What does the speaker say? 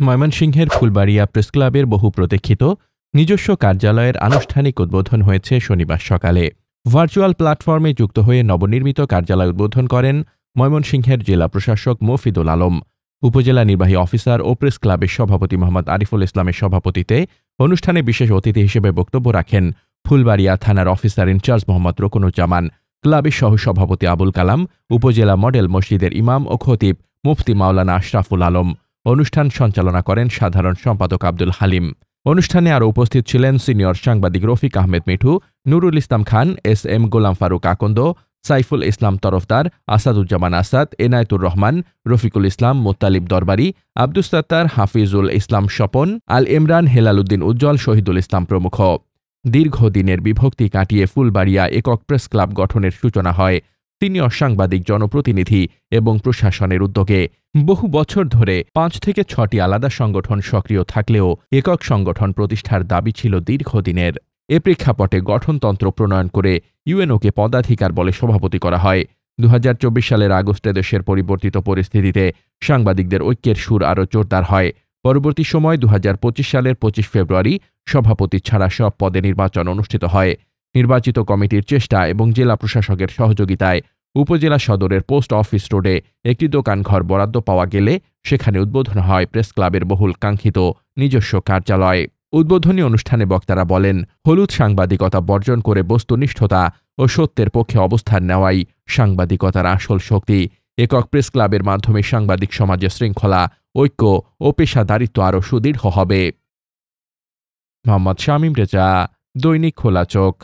ময়মনসিংহের ফুলবাড়িয়া প্রেসক্লাবের বহু প্রতীক্ষিত নিজস্ব কার্যালয়ের আনুষ্ঠানিক উদ্বোধন হয়েছে শনিবার সকালে। ভার্চুয়াল প্ল্যাটফর্মে যুক্ত হয়ে নবনির্মিত কার্যালয় উদ্বোধন করেন ময়মনসিংহের জেলা প্রশাসক মফিদুল আলম। উপজেলা নির্বাহী অফিসার ও প্রেস ক্লাবের সভাপতি মোহাম্মদ আরিফুল ইসলামের সভাপতিতে অনুষ্ঠানে বিশেষ অতিথি হিসেবে বক্তব্য রাখেন ফুলবাড়িয়া থানার অফিসার ইনচার্জ মোহাম্মদ রুকনুজ্জামান, ক্লাবের সহসভাপতি আবুল কালাম, উপজেলা মডেল মসজিদের ইমাম ও খতিব মুফতি মাওলানা আশরাফুল আলম। অনুষ্ঠান সঞ্চালনা করেন সাধারণ সম্পাদক আব্দুল হালিম। অনুষ্ঠানে আরও উপস্থিত ছিলেন সিনিয়র সাংবাদিক রফিক আহমেদ মিঠু, নুরুল ইসলাম খান, SM গোলাম ফারুক আকন্দ, সাইফুল ইসলাম তরফদার, আসাদুজ্জামান আসাদ, এনায়েতুর রহমান, রফিকুল ইসলাম, মোত্তালিব দরবারি, আব্দুস সাত্তার, হাফিজুল ইসলাম স্বপন, আল ইমরান, হেলালুদ্দিন উজ্জ্বল, শহীদুল ইসলাম প্রমুখ। দীর্ঘদিনের বিভক্তি কাটিয়ে ফুলবাড়িয়া একক প্রেস ক্লাব গঠনের সূচনা হয় সিনিয়র সাংবাদিক জনপ্রতিনিধি এবং প্রশাসনের উদ্যোগে। বহু বছর ধরে 5 থেকে 6টি আলাদা সংগঠন সক্রিয় থাকলেও একক সংগঠন প্রতিষ্ঠার দাবি ছিল দীর্ঘদিনের। এ প্রেক্ষাপটে গঠনতন্ত্র প্রণয়ন করে ইউএনওকে পদাধিকার বলে সভাপতি করা হয়। 2024 সালের আগস্টে দেশের পরিবর্তিত পরিস্থিতিতে সাংবাদিকদের ঐক্যের সুর আরও জোরদার হয়। পরবর্তী সময় 2025 সালের 25 ফেব্রুয়ারি সভাপতি ছাড়া সব পদে নির্বাচন অনুষ্ঠিত হয়। নির্বাচিত কমিটির চেষ্টা এবং জেলা প্রশাসকের সহযোগিতায় উপজেলা সদরের পোস্ট অফিস রোডে একটি দোকানঘর বরাদ্দ পাওয়া গেলে সেখানে উদ্বোধন হয় প্রেস ক্লাবের বহুল কাঙ্ক্ষিত নিজস্ব কার্যালয়। উদ্বোধনী অনুষ্ঠানে বক্তারা বলেন, হলুদ সাংবাদিকতা বর্জন করে বস্তুনিষ্ঠতা ও সত্যের পক্ষে অবস্থান নেওয়াই সাংবাদিকতার আসল শক্তি। একক প্রেস ক্লাবের মাধ্যমে সাংবাদিক সমাজে শৃঙ্খলা, ঐক্য ও পেশাদারিত্ব আরও সুদৃঢ় হবে। মোহাম্মদ শামীম রেজা, দৈনিক খোলা চোখ।